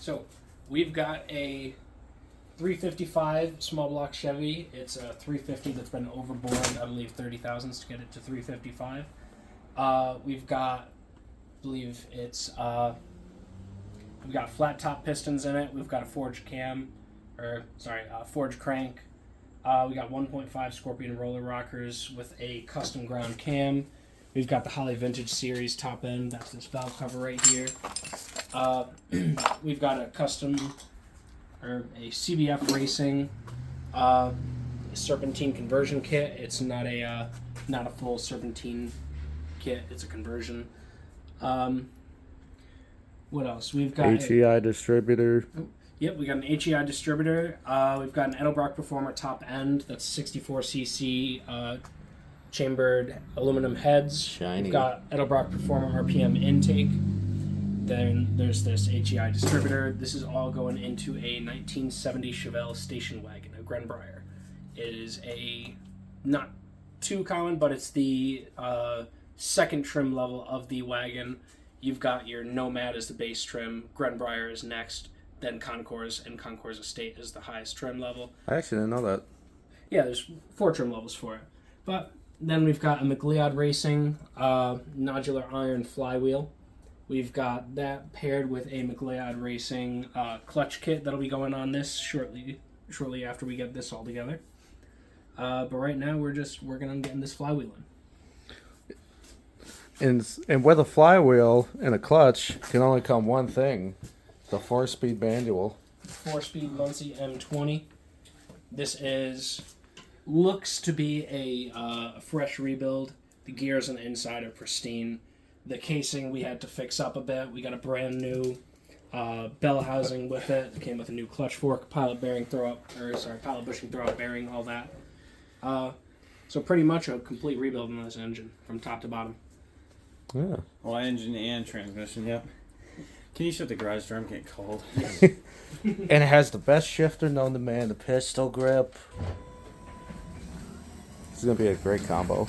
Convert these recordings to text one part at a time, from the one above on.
So we've got a 355 small block Chevy. It's a 350 that's been overboard, I believe 30,000 to get it to 355. We've got, I believe it's we've got flat top pistons in it. We've got a forged forged crank. We got 1.5 Scorpion roller rockers with a custom ground cam. We've got the Holly Vintage Series top end. That's this valve cover right here. We've got a custom, or a CBF Racing serpentine conversion kit. It's not a full serpentine kit. It's a conversion. What else? We've got HEI distributor. Yep, we got an HEI distributor. We've got an Edelbrock Performer top end. That's 64cc chambered aluminum heads. Shiny. We've got Edelbrock Performer RPM intake. Then there's this HEI distributor. This is all going into a 1970 Chevelle station wagon, a Grenbrier. It is a not too common, but it's the second trim level of the wagon. You've got your Nomad as the base trim, Grenbrier is next, then Concours, and Concours Estate is the highest trim level. I actually didn't know that. Yeah, there's 4 trim levels for it. But then we've got a McLeod Racing nodular iron flywheel. We've got that paired with a McLeod Racing clutch kit that'll be going on this shortly after we get this all together. But right now we're just working on getting this flywheel in. And with a flywheel and a clutch can only come one thing: the 4-speed manual. 4-speed Muncie M20. This looks to be a fresh rebuild. The gears on the inside are pristine. The casing we had to fix up a bit. We got a brand new bell housing with it. It came with a new clutch fork, pilot bushing throw up bearing, all that. So pretty much a complete rebuild on this engine from top to bottom. Yeah. Well, engine and transmission, yep. Can you shut the garage door? I'm getting cold. And it has the best shifter known to man, the pistol grip. This is going to be a great combo.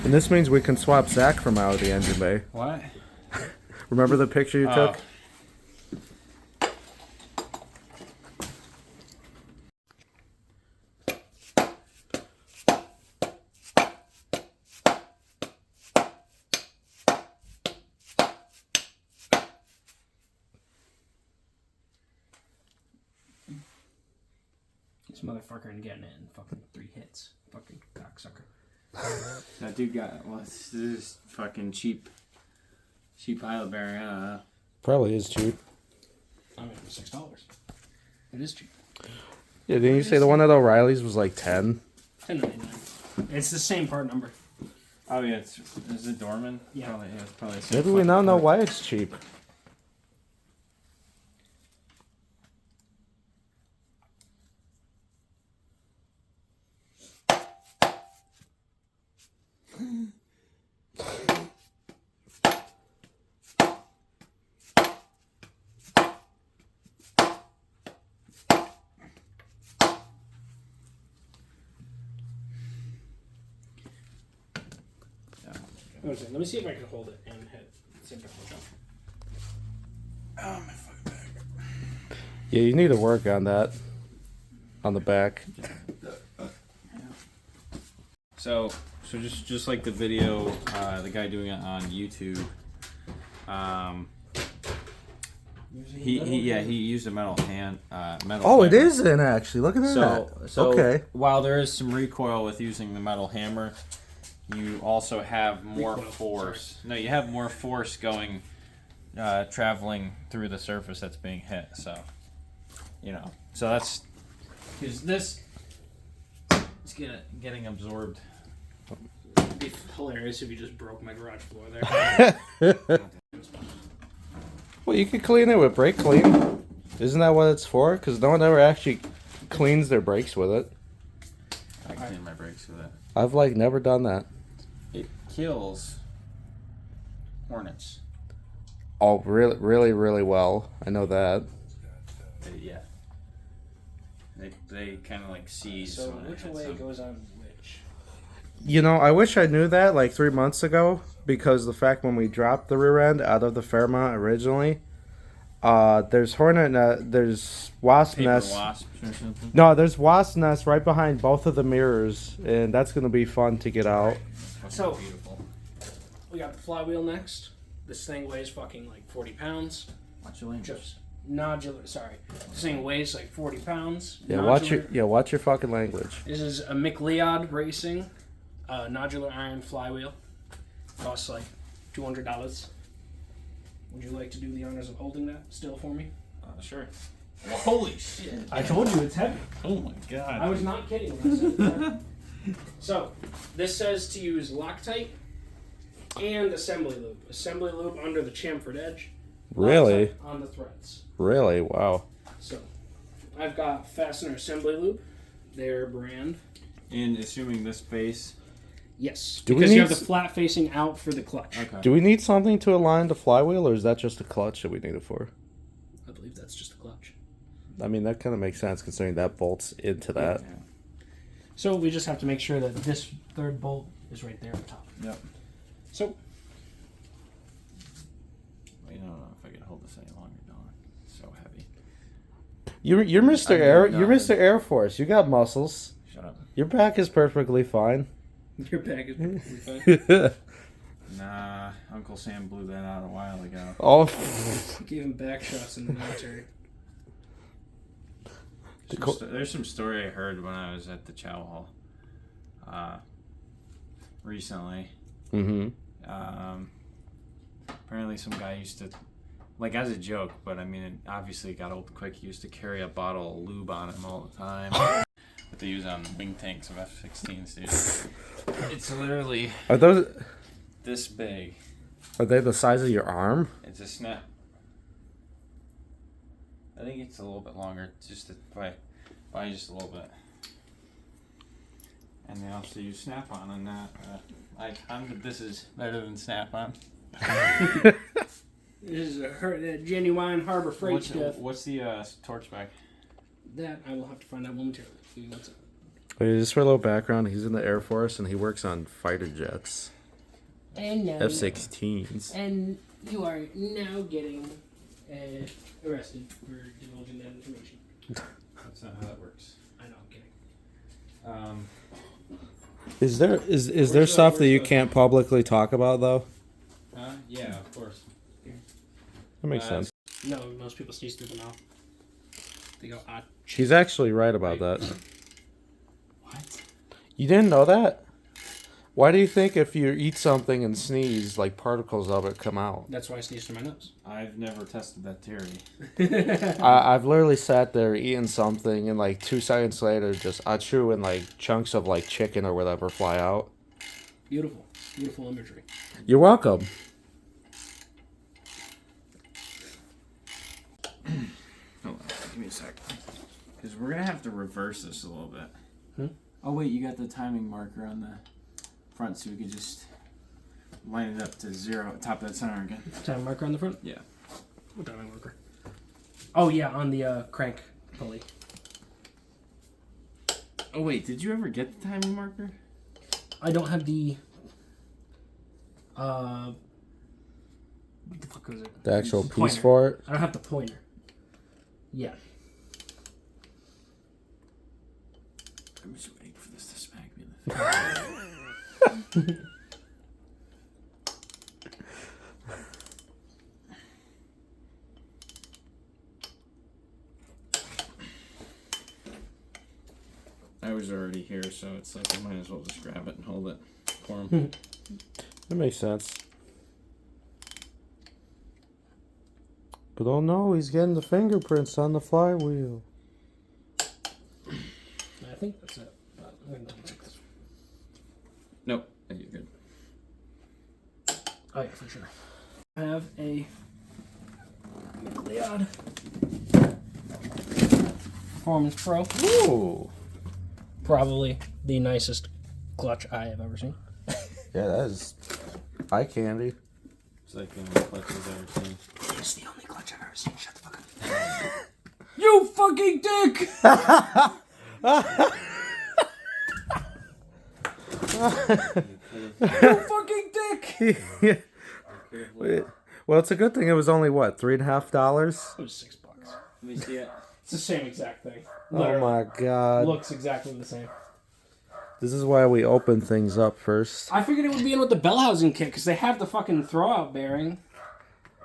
And this means we can swap Zach from out of the engine bay. What? Remember the picture you took? This motherfucker ain't getting it in fucking 3 hits. Fucking cocksucker. That dude got, this is fucking cheap pilot bearing. Probably is cheap. I mean, for $6. It is cheap. Yeah, didn't you say the one at O'Reilly's was like 10? $10.99. It's the same part number. Oh yeah, is it Dorman? Yeah. Probably, it's probably the same Maybe we fucking now know part. why it's cheap. Let me see if I can hold it and hit. See if I can hold it. Oh my fucking back. Yeah, you need to work on that. On the back. So just like the video, the guy doing it on YouTube, he used a metal hand, metal. Oh, hammer. it is in actually. Look at that. So okay. While there is some recoil with using the metal hammer, you also have more force. No, you have more force going, traveling through the surface that's being hit. So, so that's because this is getting absorbed. It'd be hilarious if you just broke my garage floor there. Well, you could clean it with brake clean. Isn't that what it's for? Because no one ever actually cleans their brakes with it. I clean my brakes with it. I've never done that. It kills hornets. Oh, really, really, really well. I know that. Yeah. They kind of like seize. So when it which hits way them. goes on which? I wish I knew that 3 months ago. because the fact when we dropped the rear end out of the Fairmont originally, there's there's wasp Paper nests. wasps or something. No, there's wasp nests right behind both of the mirrors, and that's gonna be fun to get out. So- Beautiful. We got the Flywheel next. This thing weighs fucking like 40 pounds. Watch your language. Just nodular. Sorry, this thing weighs like 40 pounds. Yeah, Nodular. watch your fucking language. This is a McLeod Racing nodular iron flywheel. Costs like $200. Would you like to do the honors of holding that still for me? Sure. Well, holy shit. I told you it's heavy. Oh my god. I was not kidding when I said that. So, this says to use Loctite and assembly lube. Assembly lube under the chamfered edge. Really? Loctite on the threads. Really? Wow. So, I've got Fastener Assembly Lube, their brand. And assuming this base. Yes, Do we because you need have the flat facing out for the clutch. Okay. Do we need something to align the flywheel, or is that just a clutch that we need it for? I believe that's just a clutch. I mean, that kind of makes sense considering that bolts into that. Yeah. So we just have to make sure that this third bolt is right there at the top. Yep. So, I don't know if I can hold this any longer, Don. It's so heavy. You're Mr. I'm Air. doing You're nothing. Mr. Air Force. You got muscles. Shut up. Your back is perfectly fine. your bag is perfectly fine. Nah, Uncle Sam blew that out a while ago. Oh, Gave him back shots in the military. There's some story I heard when I was at the Chow Hall recently. mm-hmm. Apparently some guy used to, like as a joke, but I mean, it obviously got old quick. He used to carry a bottle of lube on him all the time. That they use on wing tanks of F-16s, dude. It's literally Are those? this big. Are they the size of your arm? It's a snap. I think it's a little bit longer, just by just a little bit. And they also use Snap-on on that. This is better than Snap-on. This is a genuine Harbor Freight stuff. What's the torch back? That I will have to find out momentarily. Give me one second. Wait, just for a little background, he's in the Air Force and he works on fighter jets, And now, F-16s. and you are now getting arrested for divulging that information. That's not how that works. I know, I'm kidding. Is there stuff that you can't publicly talk about though? Yeah, of course. That makes sense. No, most people sneeze through the mouth. They go, ah. He's actually right about that. What? You didn't know that? Why do you think if you eat something and sneeze, like particles of it come out? That's why I sneeze through my nose. I've never tested that theory. I've literally sat there eating something and like 2 seconds later, just achoo and like chunks of like chicken or whatever fly out. Beautiful. Beautiful imagery. You're welcome. Hold on, give me a sec. Because we're going to have to reverse this a little bit. Hmm? Oh, wait, you got the timing marker on the front so we could just line it up to 0 top that center again. Time marker on the front? Yeah. What timing marker? Oh, yeah, on the crank pulley. Oh, wait, did you ever get the timing marker? I don't have the. What the fuck was it? The actual The piece pointer. for it. I don't have the pointer. Yeah. I'm just waiting for this to smack me in the face. I was already here, so it's like I might as well just grab it and hold it for him. That makes sense. But oh no, he's getting the fingerprints on the flywheel. I think that's it. But I'm going to double check this. Nope, you're good. Oh, yeah, for sure. I have a McLeod Performance Pro. Ooh. Probably the nicest clutch I have ever seen. Yeah, that is eye candy. It's like the only clutch I've ever seen. It's the only clutch I've ever seen. Shut the fuck up. You fucking dick! You fucking dick! Yeah. Wait, well, it's a good thing it was only what, $3.50? It was $6. Let me see it. It's the same exact thing. Oh Literally. my god. Looks exactly the same. This is why we open things up first. I figured it would be in with the bell housing kit because they have the fucking throwout bearing.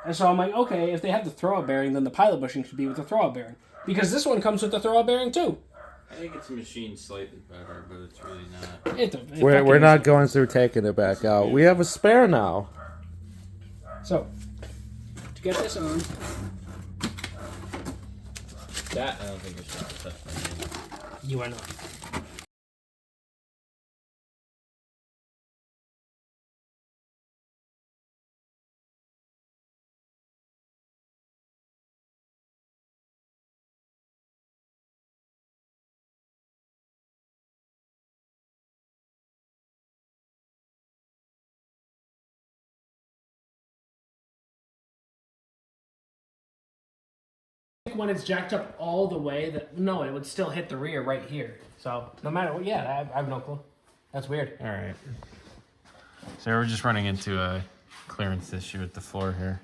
And so I'm like, okay, if they have the throwout bearing, then the pilot bushing should be with the throwout bearing. Because this one comes with the throwout bearing too. I think it's machined slightly better, but it's really not. We're not going through taking it back out. We have a spare now. So, to get this on, That I don't think it's not touch my hand. you are not. When it's jacked up all the way, no, it would still hit the rear right here. So no matter what, yeah, I have no clue. That's weird. All right. So we're just running into a clearance issue with the floor here.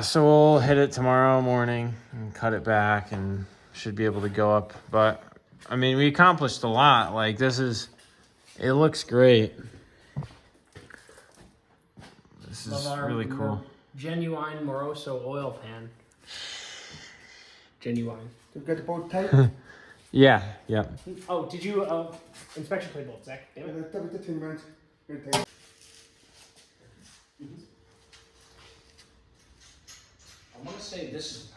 So we'll hit it tomorrow morning and cut it back and should be able to go up. But I mean, we accomplished a lot. Like it looks great. This is really cool. Genuine Moroso oil pan. Genuine. You've got the bolt tight? Yeah. Oh, did you inspection plate bolt, Zach? Damn it. That was the 10 rounds. Very tight. I want to say this is